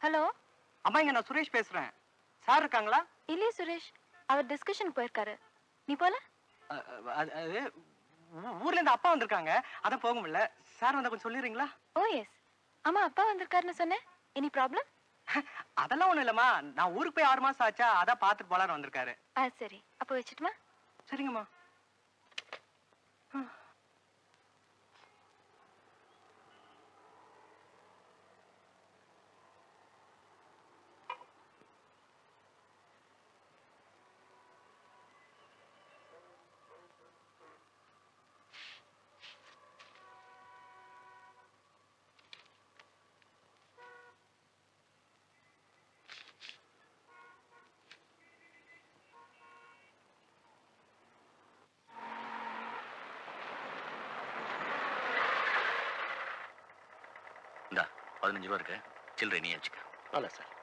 Hello. அம்மா, இங்க நான் சுரேஷ் பேசுறேன். சார் இருக்காங்களா? இல்லையே சுரேஷ், அவர் டிஸ்கஷனுக்கு போயிருக்காரு. நீ போல? அது ஊர்ல இருந்து அப்பா வந்திருக்காங்க, அதான் போக முடியல. சார் வந்தா கொஞ்சம் சொல்லிடுறீங்களா? ஓ எஸ். ஆமா, அப்பா வந்திருக்காருன்னு சொன்னேன். Any problem? அதெல்லாம் ஒண்ணும் இல்லம்மா, நான் ஊருக்கு போய் 6 மாசம் ஆச்சா, அதான் பாத்துட்டு போலான்னு வந்திருக்காரு. சரி, அப்போ வச்சுட்டுமா? சரிங்கம்மா. இந்தா 15 ரூபா இருக்கு, சில்லறை நீ வச்சுக்க. நல்ல சார்.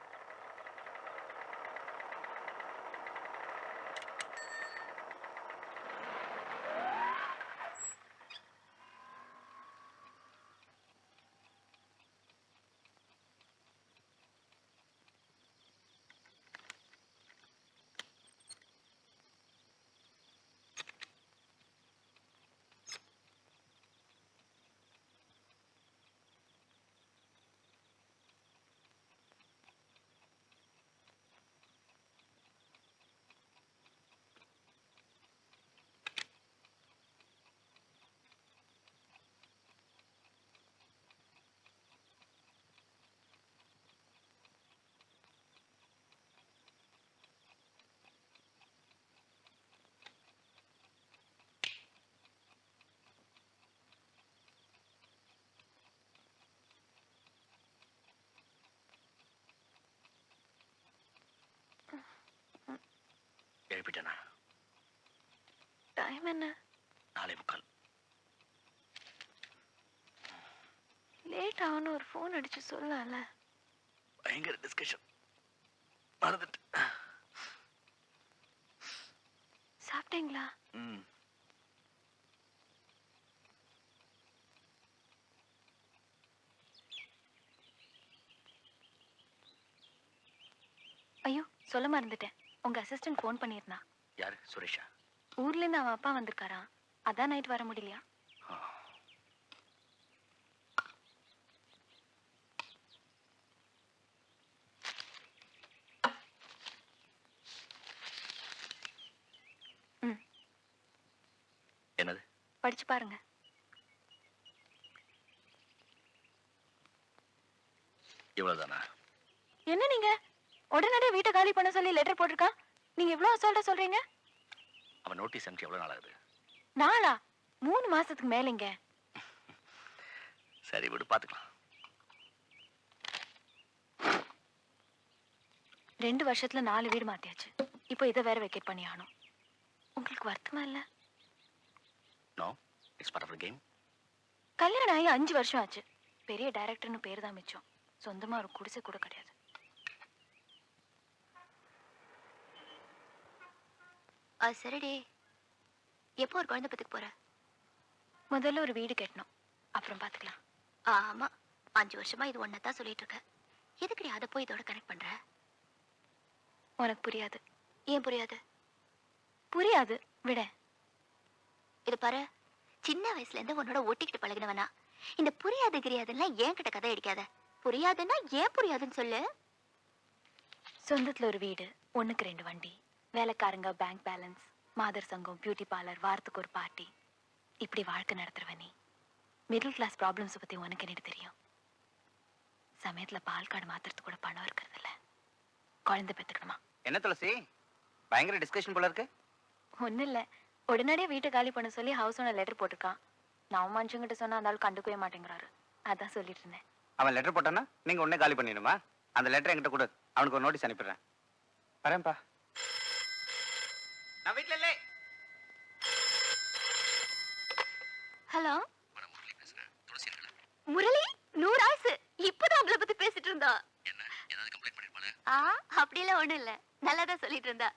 எழுப்பிட்டேனா? டைம் என்ன? 4:45. லேட் ஆகணும், ஒரு ஃபோன் அடிச்சு சொல்லல. பயங்கர டிஸ்கஷன், மறந்துட்டு. சாப்பிட்டீங்களா? ம். ஐயோ, சொல்ல மறந்துட்டேன். உங்க அசிஸ்டன்ட் ஃபோன் பண்ணியிருந்தா. யாரு? சுரேஷா? ஊர்ல இருந்து அவன் அப்பா வந்திருக்காராம், அதான் நைட் வர முடியலையா? ம், என்னது? படிச்சு பாருங்க. இவ்வளவுதானா? என்ன நீங்க உடனடியே வீட்டை காலி பண்ண சொல்லி லெட்டர் போட்டிருக்கான், நீங்க இவ்வளவு அசால்ட்டா சொல்றீங்க? அவன் நோட்டீஸ் அனுப்பிச்சு எவ்வளவு நாள் ஆகுது? நாளா? 3 மாசத்துக்கு மேலங்க. சரி விடு, பாத்துக்கலாம். 2 வருஷத்துல 4 வீடு மாத்தியாச்சு. இப்போ இதை வேற வெக்கேட் பண்ணி ஆகணும். உங்களுக்கு வருத்தமா இல்ல? No, it's part of the game. கல்யாணம் ஆகி 5 வருஷம் ஆச்சு. பெரிய டைரக்டர்னு பேர் தான் மிச்சம். சொந்தமா ஒரு குடிசை கூட கிடையாது. சரிடி, எப்போ ஒரு குழந்தை பத்துக்கு போற? முதல்ல ஒரு வீடு கட்டணும், அப்புறம் பாத்துக்கலாம். ஆமா, 5 வருஷமா இது ஒன்னதான் சொல்லிட்டு இருக்க. எதுக்குடி அதை போய் இதோட கனெக்ட் பண்ற? உனக்கு புரியாது. ஏன் புரியாது? புரியாது, விட. இது பாரு, சின்ன வயசுல இருந்து உன்னோட ஒட்டிக்கிட்டு பழகினவனா இந்த புரியாது கிரியாதுன்னா ஏன் கிட்ட கதை அடிக்காத. புரியாதுன்னா ஏன் புரியாதுன்னு சொல்லு. சொந்தத்துல ஒரு வீடு, 1க்கு 2 வண்டி, வேலைக்காரங்க, பேங்க் பேலன்ஸ், மாதர் சங்கம், பியூட்டி பார்லர், வாரத்துக்கு ஒரு பார்ட்டி, இப்படி வாழ்க்கை நடத்துறவ நீ. மிடில் கிளாஸ் ப்ராப்ளம்ஸ் பத்தி உனக்கு என்ன தெரியும்? சமயத்துல பால் கார்டு மாத்துறதுக்கு கூட பணம் இருக்கிறது இல்ல. குழந்தை பெத்துக்கணுமா? என்ன துளசி, பயங்கர டிஸ்கஷன் போல இருக்கு. ஒன்றும் இல்லை, உடனடியே வீட்டை காலி பண்ண சொல்லி ஹவுஸ் ஓனர் லெட்டர் போட்டிருக்கான். நான் மனுஷங்கிட்ட சொன்னா அந்த ஆள் கண்டுக்கவே மாட்டேங்கிறாரு. அதான் சொல்லிட்டு இருந்தேன். அவன் லெட்டர் போட்டானா நீங்க உடனே காலி பண்ணிடுமா? அந்த லெட்டர் என்கிட்ட கொடு, அவனுக்கு ஒரு நோட்டீஸ் அனுப்பிடுறேன். வரேன்ப்பா. நான் வீட்ல இல்லை. ஹலோ முரளி பேசுறேன். துளசி இருக்கல? முரளி, 100 ஆசு. இப்பதான் உங்களை பத்தி பேசிட்டு இருந்தா. என்ன, ஏதாவது கம்ப்ளைண்ட் பண்ணிருப்பானே? அப்படியெல்லாம் ஒண்ணும் இல்ல, நல்லாதான் சொல்லிட்டு இருந்தா.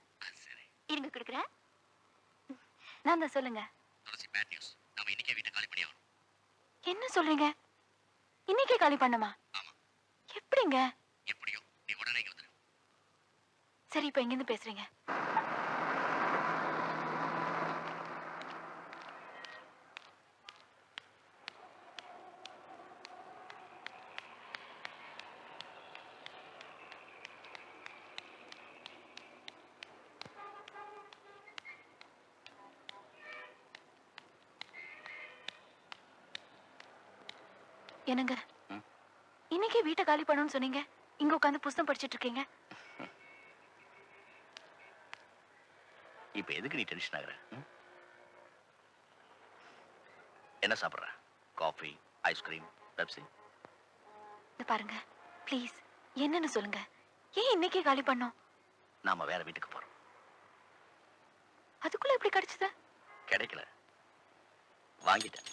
சரி. இருங்க கொடுக்குறேன். நான் தான், சொல்லுங்க. துளசி, பேட் நியூஸ். நாம இன்னைக்கே வீட்டை காலி பண்ணி ஆகணும். என்ன சொல்றீங்க? இன்னைக்கே காலி பண்ணுமா? ஆமா. எப்படிங்க? எப்படியோ நீ உடனே இங்க வந்துரு. சரி இப்ப எங்கிருந்து பேசுறீங்க? என்னங்க, ம்? இன்னைக்கே வீட்டை காலி பண்ணணும்னு சொன்னீங்க, இங்க உட்காந்து புஸ்தகம் படிச்சிட்டு இருக்கீங்க. இப்ப எதுக்கு நீ டென்ஷன் ஆகுற? என்ன சாப்பிடுற? Coffee, ice cream, Pepsi? இந்த பாருங்க, ப்ளீஸ் என்னன்னு சொல்லுங்க. ஏன் இன்னைக்கே காலி பண்ணோம்? நாம வேற வீட்டுக்கு போறோம். அதுக்குள்ள எப்படி கிடைச்சது? கிடைக்கல, வாங்கிட்டேன்.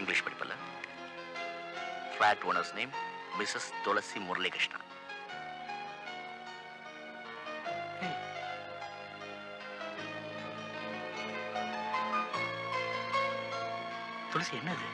இங்கிலீஷ் படிப்பல்ல? Flat owners name Mrs Tulasi Muralikrishna. Tulasi என்னது?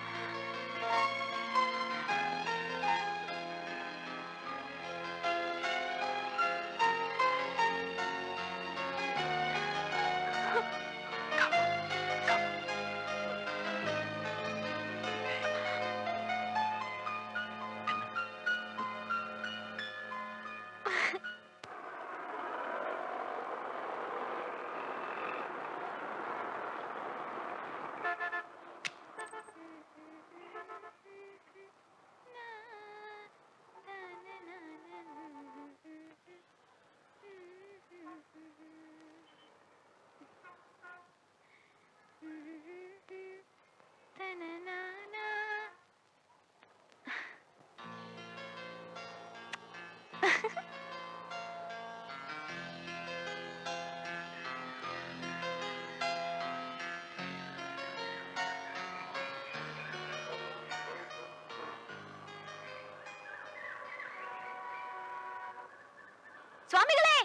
சுவாமிகளே,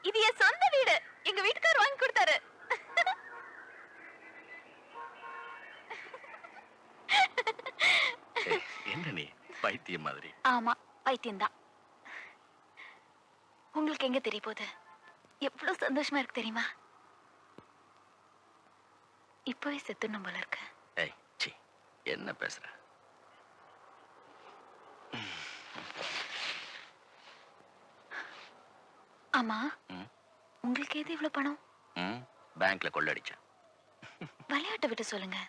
இது என் சொந்த வீடு. எங்க வீட்டுக்காரர் வாங்கி கொடுத்தாரு. என்ன நீ பைத்தியம் மாதிரி? ஆமா, பைத்தியம்தான். உங்களுக்கு எங்க தெரிய போகுது? எவ்வளவு சந்தோஷமா இருக்கு தெரியுமா? இப்பவே செத்துணும் போல இருக்கு. ஏய் சி, என்ன பேசுற? ஆமா, ம்? உங்களுக்கு எது இவ்வளவு பணம்? பேங்க்ல கொள்ளடிச்சேன். விளையாட்டை விட்டு சொல்லுங்க.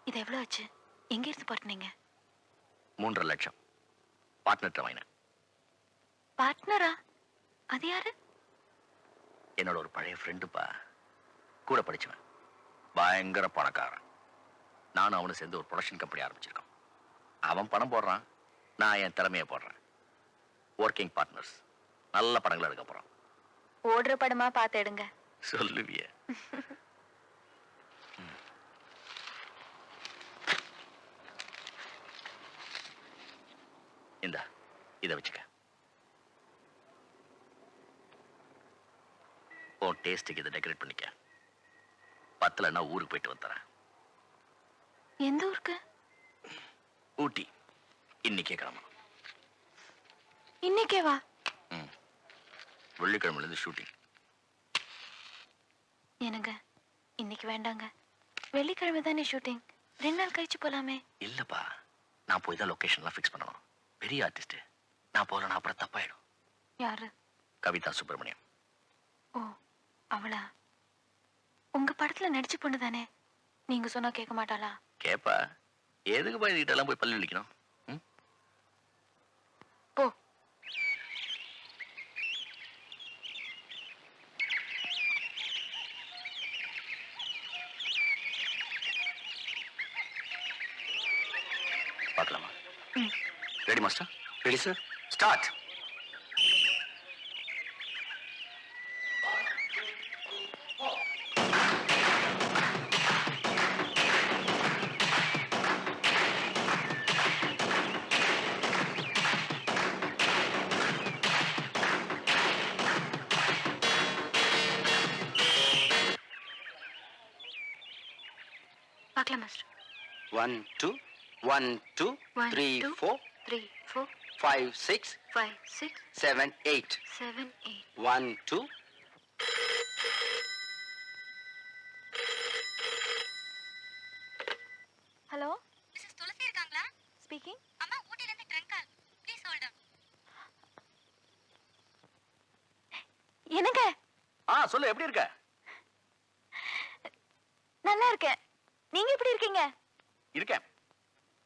இது எவ்வளவு ஆச்சு? எங்க இருந்து பட்டினீங்க? 3.5 லட்சம் பார்ட்னர் வாங்கினேன். பார்ட்னரா? அது யாரு? என்னோட ஒரு பழைய ஃப்ரெண்டுப்பா, கூட படிச்சவன், பயங்கர பணக்காரன். நானும் அவனு சேர்ந்து ஒரு ப்ரொடக்ஷன் கம்பெனி ஆரம்பிச்சிருக்கோம். அவன் பணம் போடுறான், நான் என் திறமையை போடுறேன். Working partners. நல்ல படங்கள் எடுக்க போறோம். ஓடுற படமா பார்த்து எடுங்க. சொல்லுவிய. இந்தா, இதை வச்சுக்க. உன் டேஸ்ட்டுக்கு இதை டெக்கரேட் பண்ணிக்க. பத்தலைன்னா ஊருக்கு போயிட்டு வந்துறேன். எந்த ஊருக்கு? ஊட்டி. இன்னைக்கே கிளம்பணும். இன்னைக்கே வா. வெள்ளிக்கிழமையிலேருந்து ஷூட்டிங். எனக்கு இன்னைக்கு வேண்டாங்க. வெள்ளிக்கிழமை தானே ஷூட்டிங். 2 நாள் கழிச்சு போலாமே. இல்லப்பா, நான் போய் தான் லொகேஷன்லாம் ஃபிக்ஸ் பண்ணணும். பெரிய ஆர்டிஸ்ட். நான் போகலன்னா அப்புறம் தப்பாயிடும். யாரு? கவிதா சுப்பிரமணியம். ஓ, அவளா? உங்க படத்துல நடிச்ச பொண்ணு தானே? நீங்க சொன்னா கேட்க மாட்டாளா? கேப்பா. எதுக்கு போய் இதுகிட்ட போய் பல்லு விழிக்கணும்? போ. பார்க்கலாமா? Ready master? Ready sir. Start. பார்க்கலாம் master. 1 2 1 2 One, 3 two. 4 3 4 5 6 5 6 7 8 7 8. 1 2. Hello, Mrs Tulsi இருக்காங்களா? ஸ்பீக்கிங். அம்மா ஊட்டில இருந்து trunk call. Please hold on. என்னங்க? சொல்லு, எப்படி இருக்க? நல்லா இருக்கேன். நீங்க எப்படி இருக்கீங்க? இருக்கேன்.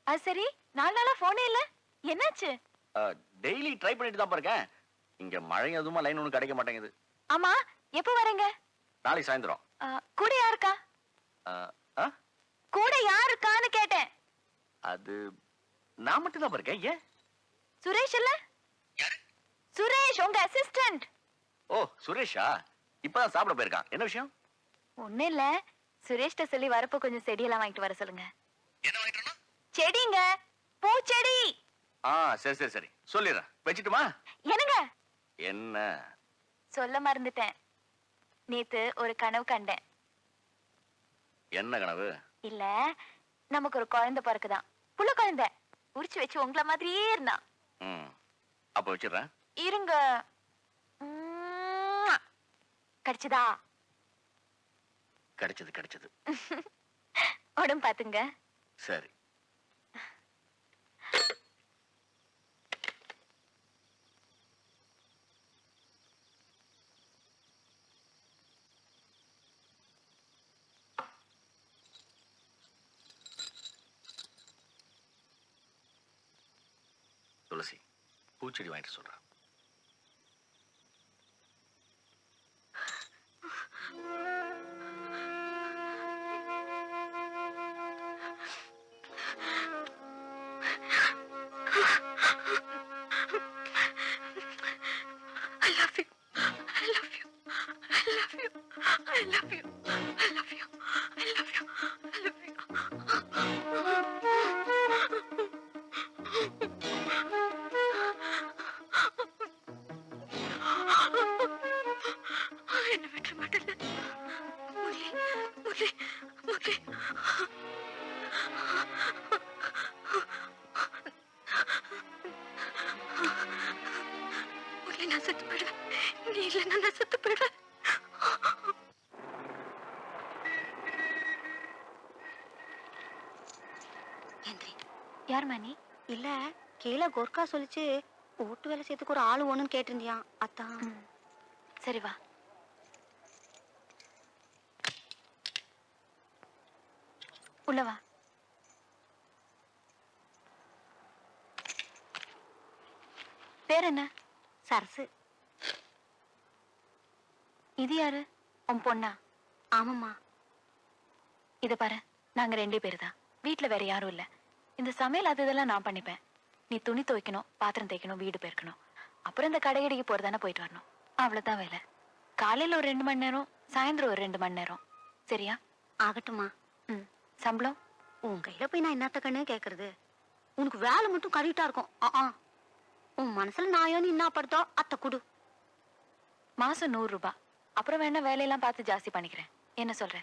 அது சரி, 4 நாளா போனே இல்ல. என்னாச்சு? டெய்லி ட்ரை பண்ணிட்டு தான் இருக்கேன். இங்க மழை எதுவுமா லைன் ஒன்றும் கிடைக்க மாட்டேங்குது. ஆமா, எப்போ வரீங்க? நாளைக்கு சாயந்தரம். கூட யாருக்கா? ஆ? கூட யாருக்கான்னு கேட்டேன். அது நான் மட்டும் தான் இருக்கேன். ஏன்? சுரேஷ் இல்ல? சுரேஷ், உங்க அசிஸ்டன்ட். ஓ, சுரேஷா? இப்பதான் சாப்பிட போயிருக்கான். என்ன விஷயம்? ஒண்ணு இல்ல, சுரேஷ்ட சொல்லி வரப்போ கொஞ்சம் செடியெல்லாம் வாங்கிட்டு வர சொல்லுங்க. என்ன வாங்கிட்டு? செடிங்க, பூச்செடி. சரி சரி சரி, சொல்லிடுறேன். வச்சுட்டுமா? என்னங்க? என்ன? சொல்ல மறந்துட்டேன். நேத்து ஒரு கனவு கண்டேன். என்ன கனவு? இல்ல, நமக்கு ஒரு குழந்தை பிறக்குதான். புள்ள குழந்தை உரிச்சு வச்சு உங்களை மாதிரியே இருந்தான். அப்ப வச்சிடுறேன். இருங்க. கிடைச்சதா? கிடைச்சது கிடைச்சது. உடம்பு பாத்துங்க. சரி. துளசி, பூச்செடி வாங்கிட்டு சொல்றேன். என்ன விட்டுற மாட்டேன். முரளி, முரளி, முரளி. முரளி, நான் செத்து போயிடுவேன். நீ இல்லைன்னா நான் செத்து போயிடுவேன். யார் மணி? இல்ல, கீழே கோர்க்கா சொல்லிச்சு ஓட்டு வேலை செய்யறதுக்கு ஒரு ஆளு ஒண்ணுன்னு கேட்டிருந்தியான். அதான். சரி வா. உள்ள வா. பேர் என்ன? சரசு. இது யாரு? உன் பொண்ணா? ஆமாம்மா. இத பாரு, நாங்க 2 பேரு தான். வீட்டுல வேற யாரும் இல்ல. இந்த சமையல் அது இதெல்லாம் நான் பண்ணிப்பேன். நீ துணி துவைக்கணும், பாத்திரம் தேய்க்கணும், வீடு பெருக்கணும். அப்புறம் இந்த கடையடிக்கு போறதானே போயிட்டு வரணும். அவ்வளவுதான் வேலை. காலையில ஒரு 2 மணி நேரம், சாயந்தரம் ஒரு 2 மணி நேரம். சரியா? ஆகட்டுமா. சம்பளம் உன் கையில போய் நான் என்னத்த கண்ணு கேக்குறது? உனக்கு வேலை மட்டும் கரெக்டா இருக்கும். உன் மனசுல நான் என்ன படுத்தோ அத்தை குடு. மாசம் 100 ரூபாய். அப்புறம் வேணா வேலையெல்லாம் பார்த்து ஜாஸ்தி பண்ணிக்கிறேன். என்ன சொல்ற?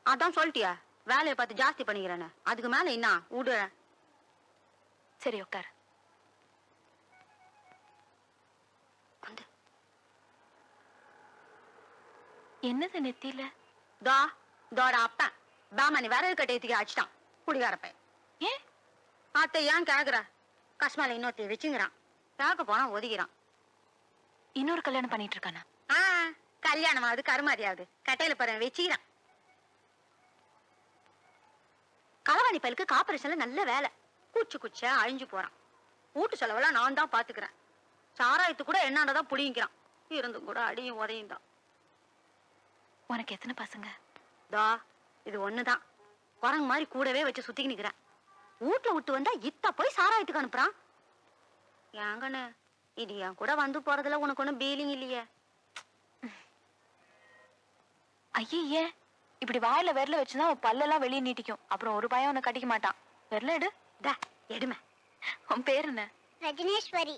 அதான் சொல்லிட்டியா, வேலையை பார்த்து ஜாஸ்தி பண்ணிக்கிறேன்னு. அதுக்கு மேல என்ன விடு. சரி, உட்கார். என்னது நெத்தியில? தோட அப்பன் பாமணி விறகு கட்டையத்துக்கு அடிச்சிட்டான் குடிகாரப்ப. ஏன் அத்தை ஏன் கேக்குற? கஷ்மால இன்னொருத்தி வச்சுங்கிறான். கேட்க போனா ஒதுக்கிறான். இன்னொரு கல்யாணம் பண்ணிட்டு இருக்கானா? ஆ, கல்யாணமாவது கருமாதியாவது கட்டையில போற வச்சுக்கிறான். களவாணி பயலுக்கு கார்பரேஷன்ல நல்ல வேலை. குச்சா அழிஞ்சு போறான். வீட்டு செலவெல்லாம் நான் தான் பாத்துக்கிறேன். சாராயத்து கூட என்னாண்டதான் புடிங்கிறான். இருந்தும் கூட அடியும் உதையும் தான். உனக்கு எத்தனை பசங்க? தா இது ஒண்ணுதான். குரங்கு மாதிரி கூடவே வச்சு சுத்திக்கு நிக்கிறேன். வீட்டுல விட்டு வந்தா இத்த போய் சாராயத்துக்கு அனுப்புறான். ஏங்கண்ணு இது என் கூட வந்து போறதுல உனக்கு ஒண்ணும் பீலிங் இல்லையே. ஐயே, இப்படி வாயில விரல வச்சுதான் உன் பல்லெல்லாம் வெளியே நீட்டிக்கும். அப்புறம் ஒரு பையன் உன்னை கட்டிக்க மாட்டான். விரல எடு. தா எடுமை. உன் பேர் என்ன? ரஜினேஸ்வரி.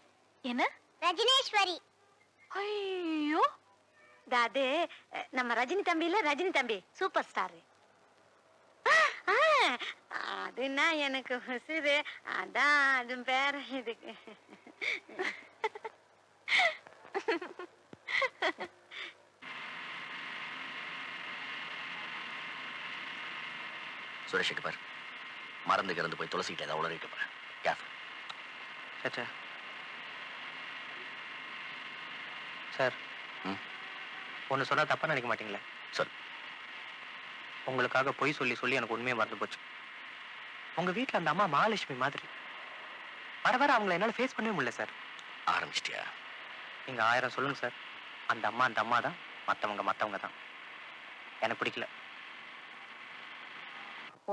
என்ன? ரஜினேஸ்வரி. ஐயோ, அது நம்ம ரஜினி தம்பி இல்ல, ரஜினி தம்பி சூப்பர் ஸ்டார். அதுன்னா எனக்கு உசுரு. அதான் அது பேர இதுக்கு. சுரேஷுக்கு பார், மறந்து கிறந்து போய் துளசிக்கிட்ட ஏதாவது உளறிட்டு போறேன். கேர்ஃபுல். சார் சார் ம். ஒன்று சொன்னா தப்பா நினைக்க மாட்டீங்களா? சொல். உங்களுக்காக பொய் சொல்லி சொல்லி எனக்கு உண்மையை மறந்து போச்சு. உங்க வீட்டில் அந்த அம்மா மகாலட்சுமி மாதிரி. வர வர அவங்கள என்னால் ஃபேஸ் பண்ணவே முடியல சார். ஆரம்பிச்சிட்டியா? நீங்க 1000 சொல்லுங்க சார். அந்த அம்மா தான், மற்றவங்க தான். எனக்கு பிடிக்கல.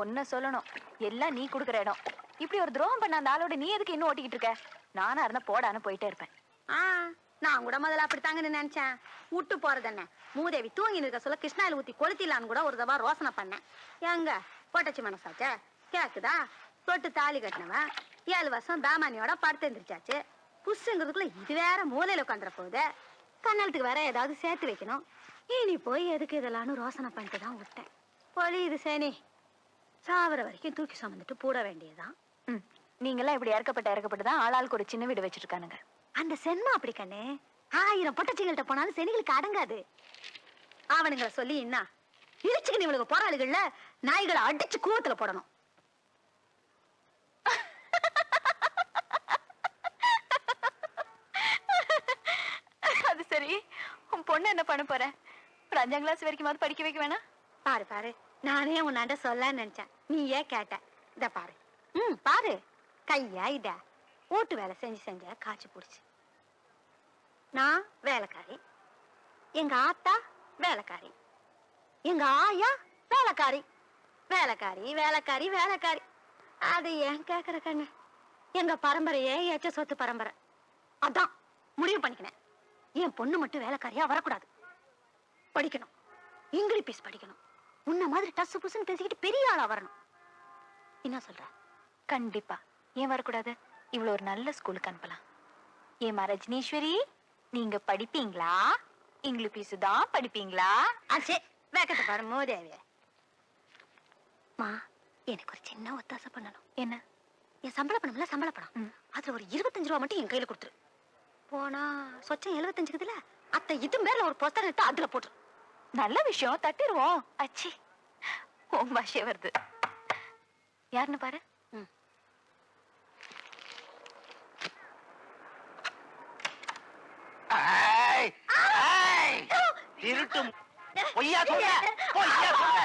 ஒன்ன சொல்லணும், எல்லாம் நீ குடுக்குற இடம். இப்படி ஒரு துரோகம் பண்ண அந்த ஆளோட நீ எதுக்கு இன்னும் ஓட்டிக்கிட்டு இருக்க? நானா இருந்தா போடான்னு போயிட்டே இருப்பேன். நான் கூட முதல்ல அப்படித்தாங்கன்னு நினைச்சேன். விட்டு போறது என்ன, மூதேவி தூங்கி இருக்க சொல்ல கிருஷ்ணாயில் ஊத்தி கொளுத்திலான்னு கூட ஒரு தவா ரோசனை பண்ணேன். எங்க பொட்டச்சி மனசாச்சே கேக்குதா? தொட்டு தாலி கட்டினவன் 7 வருஷம் பேமானியோட படுத்து எந்திரிச்சாச்சு. புஷ்ங்கிறதுக்குள்ள இது வேற மூலையில உட்காந்துற போகுது. கண்ணலத்துக்கு வேற ஏதாவது சேர்த்து வைக்கணும். இனி போய் எதுக்கு இதெல்லாம் ரோசனை பண்ணிட்டு தான் விட்டேன். பொலி இது சேனி சாவர வரைக்கும் தூக்கி சுமந்துட்டு போட வேண்டியதுதான். நீங்கெல்லாம் இப்படி இறக்கப்பட்டு தான் ஆளாளுக்கு ஒரு சின்ன வீடு வச்சிருக்கானுங்க. அந்த சென்மா அப்படி கண்ணே, 1000 பொட்டச்சிங்கள்ட்ட போனாலும் செனிகளுக்கு அடங்காது. அவனுங்களை சொல்லி என்ன இடிச்சுக்கு இவளுக்கு போராளிகள்ல நாய்களை அடிச்சு கூவத்துல போடணும். அது சரி, உன் பொண்ணு என்ன பண்ண போற? ஒரு 5ஆம் கிளாஸ் வரைக்கும் படிக்க வைக்க வேணா? பாரு பாரு, நானே உன்னாண்ட சொல்லலான்னு நினைச்சேன், நீ ஏன் கேட்ட. இத பாரு, பாரு கையா இத வீட்டு வேலை செஞ்சு காய்ச்சி பிடிச்சு. நான் வேலைக்காரி, எங்க ஆத்தா வேலைக்காரி, எங்க ஆயா வேலைக்காரி. வேலைக்காரி வேலைக்காரி வேலைக்காரி. அது ஏன் கேக்குற கண்ணு? எங்க பரம்பரையே ஏச்ச சொத்து பரம்பரை. அதான் முடிவு பண்ணிக்கினேன், என் பொண்ணு மட்டும் வேலைக்காரியா வரக்கூடாது. படிக்கணும், இங்கிலீஷ் படிக்கணும். உன்ன மாதிரி டசு புசுன்னு பேசிக்கிட்டு பெரிய ஆளா வரணும். என்ன சொல்ற? கண்டிப்பா. ஏன் வரக்கூடாது? இவ்வளவு ஒரு நல்ல ஸ்கூலுக்கு அனுப்பலாம். ஏமா ரஜினீஸ்வரி, நீங்க படிப்பீங்களா? இங்கிலீஷ் தான் படிப்பீங்களா? ஆச்சே வேக்கத்தை பாரு மோதேவிய. மா, எனக்கு ஒரு சின்ன ஒத்தாசை பண்ணணும். என்ன? என் சம்பள பணம்ல சம்பள பணம், அதுல ஒரு 25 ரூபா மட்டும் என் கையில கொடுத்துரு. போனா சொச்சம் 75 அத்தை இது மேல ஒரு புஸ்தகம் எடுத்து அதுல போட்டுரு. நல்ல விஷயம், தட்டிடுவோம். அச்சி, உன் பாஷே வருது. யாருன்னு பாரு. திருட்டும் பொய்யா சொல்ற, பொய்யா சொல்ற.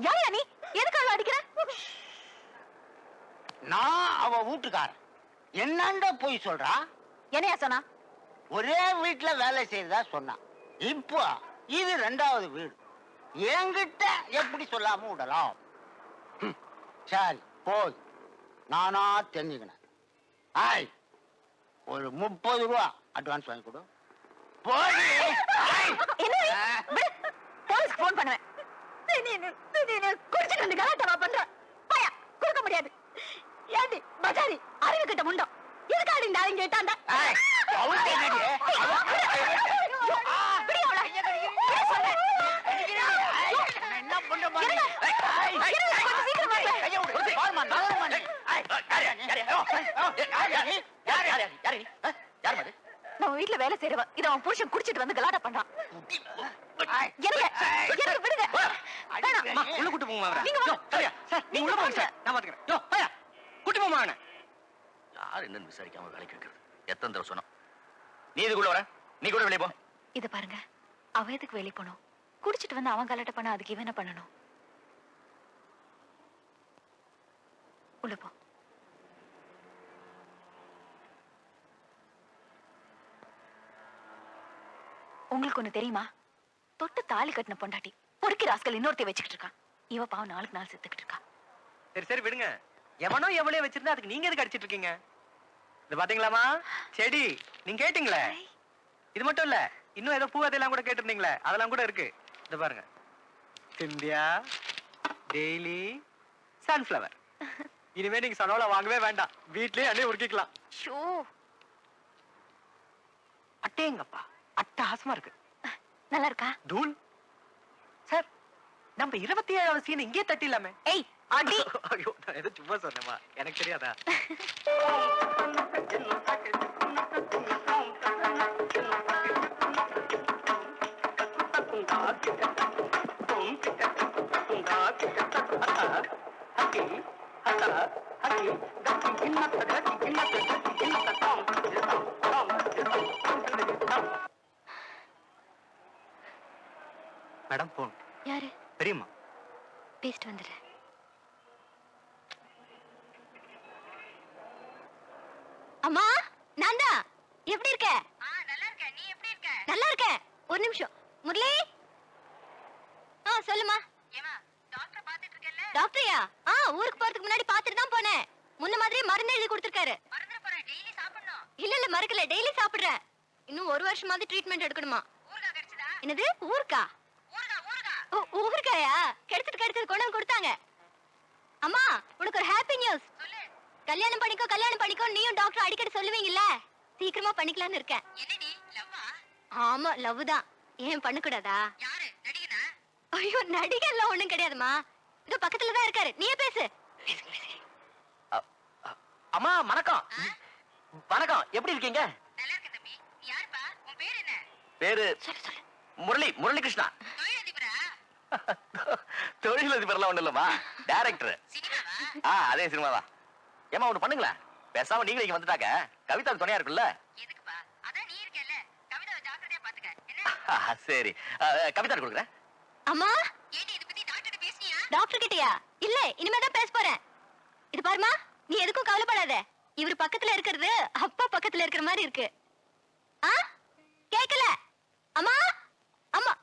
யாரையா நீ? எதுக்கு அவளை அடிக்கிற? நான் அவ வீட்டுக்காரன், என்னண்ட போய் சொல்றா? என்னையா சொன்னா? ஒரே வீட்டுல வேலை செய்யறதா சொன்னா. இப்போ இது 2வது வீடு, என்கிட்ட எப்படி சொல்லாம விடலாம்? சரி போய் நானா தெரிஞ்சுக்கினேன். ஒரு 30 ரூபா அட்வான்ஸ் வாங்கி கொடு. போய் போலீஸ்க்கு போன் பண்ணுவேன். குடிச்சிட்டு வந்து கலாட்டா பண்ற பையா கொடுக்க முடியாது. ஏண்டி பஜாரி அறிவு கிட்ட முண்டம் எதுக்காடி இந்த ஆளுங்க கேட்டாண்டா? என்ன பண்ண மாதிரி? நம்ம வீட்டுல வேலை செய்யறவ இத அவன் புருஷன் குடிச்சிட்டு வந்து கலாட்டா பண்றான். விடுங்க. உள்ள கூட்டு போங்க. நீங்க வாங்க. சார் நீங்க உள்ள போங்க சார், நான் பாத்துக்கிறேன். கூட்டு போமா. யார் என்னன்னு விசாரிக்காம வேலைக்கு வைக்கிறது? எத்தனை தடவை சொன்னோம்? நீ இதுக்குள்ள வர, நீ கூட வெளியே போ. இத பாருங்க, அவன் எதுக்கு வெளியே போனோம்? குடிச்சிட்டு வந்து அவன் கலாட்ட பண்ண அதுக்கு இவன் என்ன பண்ணணும்? உள்ள போ. உங்களுக்கு ஒண்ணு தெரியுமா? தொட்டு தாலி கட்டின பொண்டாட்டி பொறுக்கி ராஸ்கல் இன்னொருத்தைய வச்சுக்கிட்டு இருக்கான். இவ பாவம் நாளுக்கு நாள் செத்துக்கிட்டு இருக்கா. சரி சரி விடுங்க. எவனோ எவ்வளோ வச்சிருந்தா அதுக்கு நீங்க எதுக்கு அடிச்சிட்டு இருக்கீங்க? இது பாத்தீங்களாமா செடி, நீங்க கேட்டீங்களே. இது மட்டும் இல்ல, இன்னும் ஏதோ பூ அதெல்லாம் கூட கேட்டிருந்தீங்களே, அதெல்லாம் கூட இருக்கு. இது பாருங்க, சிந்தியா டெய்லி சன்ஃப்ளவர். இனிமே நீங்க சனோல வாங்கவே வேண்டாம், வீட்லயே அள்ளி உருக்கிக்கலாம். ஷோ, அட்டேங்கப்பா, அட்டகாசமா இருக்கு. நல்லா இருக்கா? தூள் சார், நம்ம 27வது சீன் இங்கே தட்டிலாமே. ஏய் அடி. ஐயோ, நான் ஏதோ சும்மா சொன்னேமா, எனக்கு தெரியாதா? Madam phone. யாரு? பெரியம்மா. பேசிட்டு வந்துடுறேன். அம்மா, நான் தான். எப்படி இருக்க? நல்லா இருக்கேன். ஒரு நிமிஷம். முரளி. சொல்லுமா. டாக்டரையா? ஊருக்கு போறதுக்கு முன்னாடி பாத்துட்டு தான் போனேன். முன்ன மாதிரி மருந்து எழுதி கொடுத்திருக்காரு. இல்ல இல்ல மறக்கல, டெய்லி சாப்பிடுறேன். இன்னும் ஒரு வருஷமாவது ட்ரீட்மெண்ட் எடுக்கணுமா? என்னது ஊருக்கா? ஊருக்காயா? கிடைச்சது கொண்டு வந்து கொடுத்தாங்க. அம்மா, உனக்கு ஒரு ஹாப்பி நியூஸ். கல்யாணம் பண்ணிக்கோ நீயும் டாக்டர் அடிக்கடி சொல்லுவீங்கல்ல, சீக்கிரமா பண்ணிக்கலாம்னு இருக்கேன். ஆமா, லவ் தான். ஏன் பண்ண கூடாதா? ஐயோ, நடிகர்லாம் ஒண்ணும் கிடையாதுமா. இதோ பக்கத்துல தான் இருக்காரு, நீயே பேசு. அம்மா வணக்கம். வணக்கம், எப்படி இருக்கீங்க? பேரு முரளி கிருஷ்ணா. தொழிலதிபர்லாம் ஒண்ணு இல்லம்மா, டைரக்டர். அதே சினிமா தான். ஏமா ஒண்ணு பண்ணுங்களேன், பேசாம நீங்க இங்க வந்துட்டாக்க கவிதாவுக்கு துணையா இருக்குல்ல. சரி, கவிதா கொடுக்குறேன். அம்மா, டாக்டர் கிட்டயா? இல்ல, இனிமேதான் பேச போறேன். இது பாருமா, நீ எதுக்கும் கவலைப்படாத. இவர் பக்கத்துல இருக்கிறது அப்பா பக்கத்துல இருக்கிற மாதிரி இருக்கு. கேக்கல? அம்மா, அம்மா.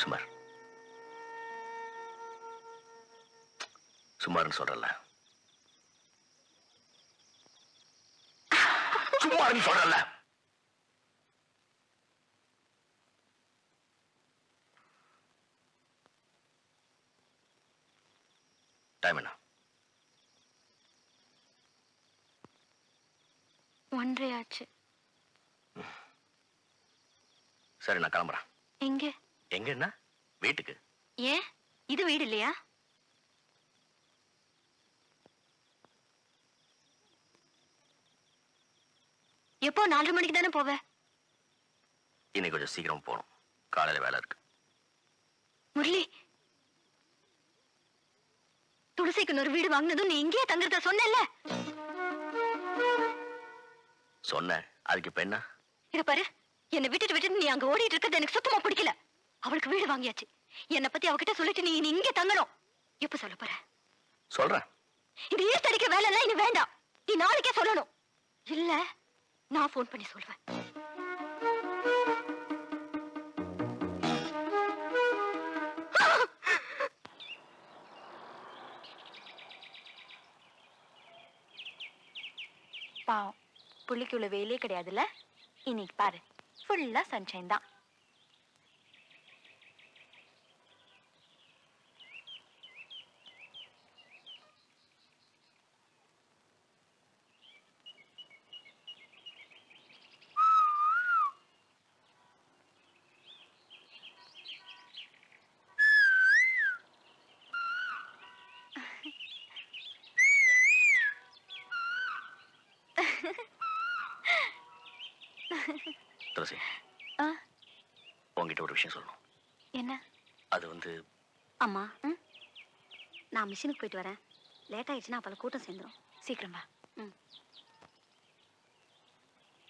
சுமார் சுமார்னு சொல்றல, சுமார்னு சொல்றல. டைம் என்ன? 1:30 ஆச்சு. சரி, நான் கிளம்புறேன். எங்க? எங்கன்னா வீட்டுக்கு. ஏன், இது வீடு இல்லையா? எப்போ 4:30 மணிக்கு தானே போவ? இன்னைக்கு கொஞ்சம் சீக்கிரம் போகணும், காலையில வேலை இருக்கு. முரளி, துளசிக்கு ஒரு வீடு வாங்கினதும் நீ இங்கேயே தங்குறத சொன்னேல்ல? சொன்னேன், அதுக்கு இப்ப என்ன? இத பாரு, என்னை விட்டுட்டு நீ அங்க ஓடிட்டு இருக்கிறது எனக்கு சுத்தமா பிடிக்கல. அவளுக்கு வீடு வாங்கியாச்சு. என்னை பத்தி அவகிட்ட சொல்லிட்டு நீ இங்க தங்கணும். எப்ப சொல்ல போற? சொல்றேன். இந்த ஈர்த்தடிக்கிற வேலை எல்லாம் இனி வேண்டாம். நீ நாளைக்கே சொல்லணும். இல்ல, நான் போன் பண்ணி சொல்றேன். பாவம், புள்ளிக்கு உள்ள வேலையே கிடையாதுல்ல. இன்னைக்கு பாரு, ஃபுல்லா சன்ஷைன் தான். ரோசி, ஆ, உங்ககிட்ட ஒரு விஷயம் சொல்லணும். என்ன? அது வந்து அம்மா நான் மிஷினுக்கு போயிட்டு வரேன். லேட் ஆயிடுச்சுன்னா அப்பல கூட்டம் சேர்ந்துரும். சீக்கிரம் வா. ம்.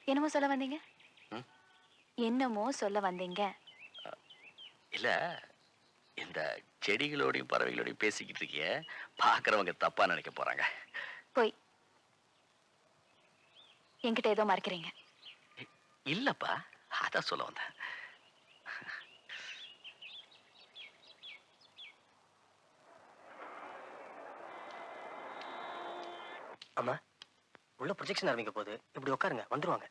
என்னமோ சொல்ல வந்தீங்க? ம்? என்னமோ சொல்ல வந்தீங்க? இல்ல, இந்த செடிகளோடையும் பறவைகளோடையும் பேசிக்கிட்டு இருக்கிய, பாக்குறவங்க தப்பா நினைக்க போறாங்க. போய் என்கிட்ட ஏதோ மறைக்கிறீங்க. இல்லப்பா, அதான் சொல்ல வந்தேன். அம்மா, உள்ள ப்ரொஜெக்ஷன் ஆரம்பிக்க போகுது. இப்படி உட்காருங்க, வந்துருவாங்க.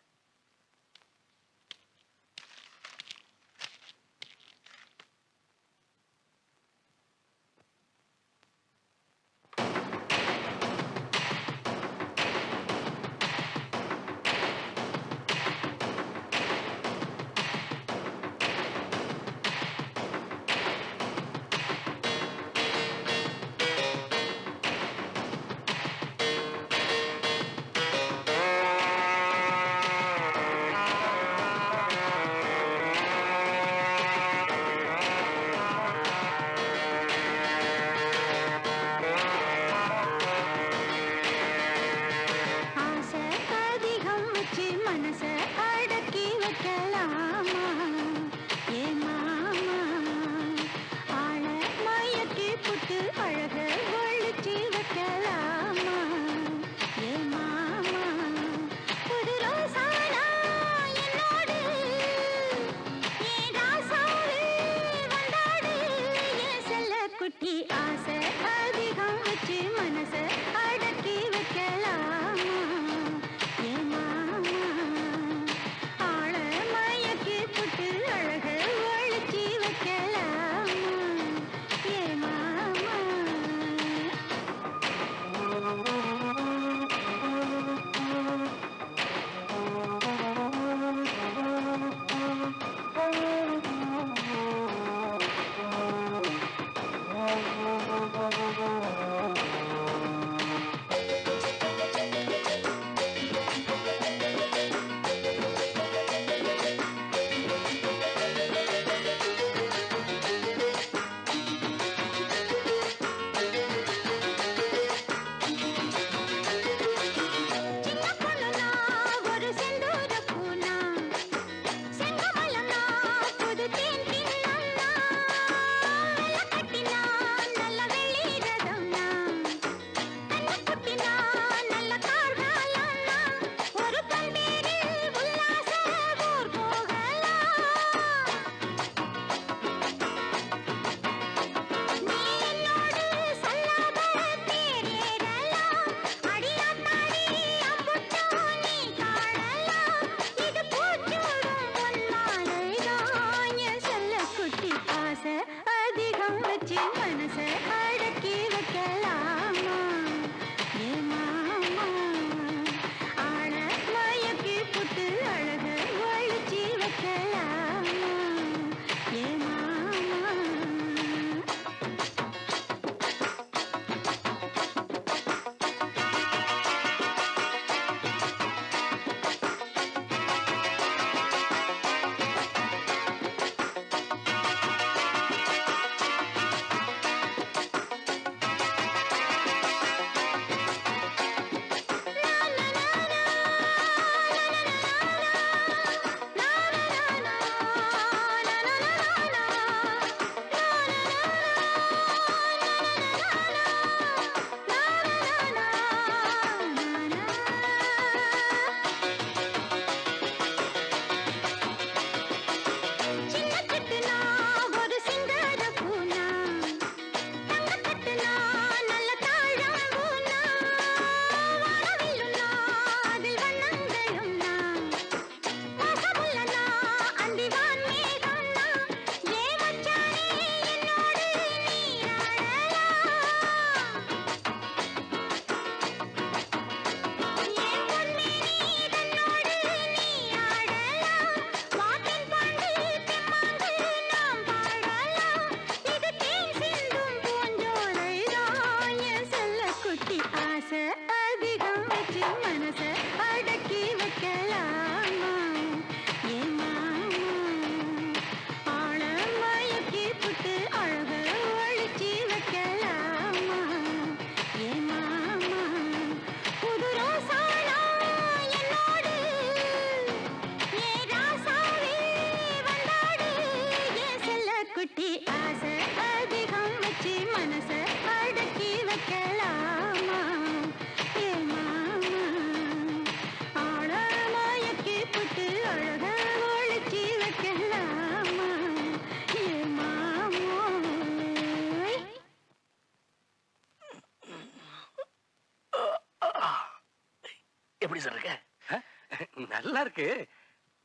எப்படி சார் இருக்கு? நல்லா இருக்கு.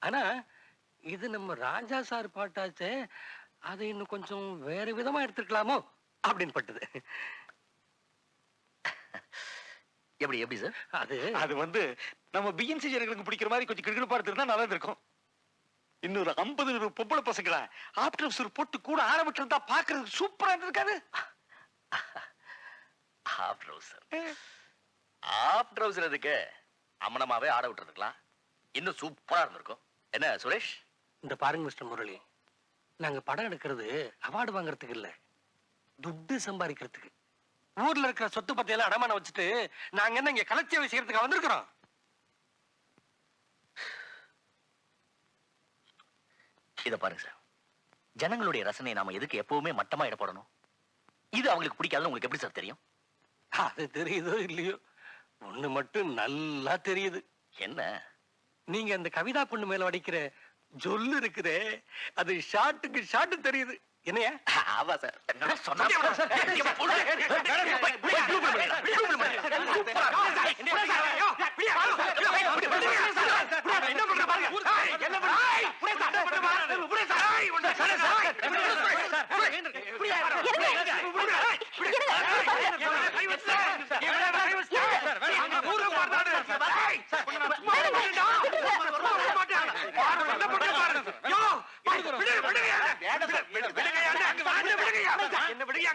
ஆனா இது நம்ம ராஜா சார் பாட்டாச்சே, அதை இன்னும் கொஞ்சம் வேற விதமா எடுத்துக்கலாமோ அப்படின்னு பட்டது. எப்படி எப்படி சார்? அது அது வந்து நம்ம பிஎன்சி ஜனங்களுக்கு பிடிக்கிற மாதிரி கொஞ்சம் கிடுகிடுப்பா எடுத்திருந்தா நல்லா இருக்கும். இன்னொரு 50 பொம்பளை பசங்களா ஆப்டர் சுர் போட்டு கூட ஆரம்பிச்சிருந்தா பாக்குறதுக்கு சூப்பரா இருந்திருக்காது. Of trouser. ஆஃப் ட்ரவுசர் எதுக்கு? அம்மனமாவே ஆட விட்டுருக்கலாம், இன்னும் சூப்பரா இருந்திருக்கும். என்ன சுரேஷ்? இந்த பாருங்க மிஸ்டர் முரளி, நாங்க படம் எடுக்கிறது அவார்டு வாங்குறதுக்கு இல்ல, துட்டு சம்பாதிக்கிறதுக்கு. ஊர்ல இருக்கிற சொத்து பத்தியெல்லாம் அடமான வச்சுட்டு நாங்க என்ன இங்க கலெக்டிவ் செய்யறதுக்கு வந்திருக்கிறோம். இத பாருங்க சார், ஜனங்களுடைய ரசனை நாம எதுக்கு எப்பவுமே மட்டமா இட போடணும்? இது அவங்களுக்கு பிடிக்காதுன்னு உங்களுக்கு எப்படி சார் தெரியும்? அது தெரியுதோ இல்லையோ, ஒண்ணு மட்டும் நல்லா தெரியுது. என்ன? நீங்க அந்த கவிதா பொண்ணு மேல அடிக்கிற ஜொல்லு இருக்குதே, அது ஷாட்டுக்கு ஷாட்டு தெரியுது. என்னையா? ஆமா சார். சொன்னா என்ன விடுங்க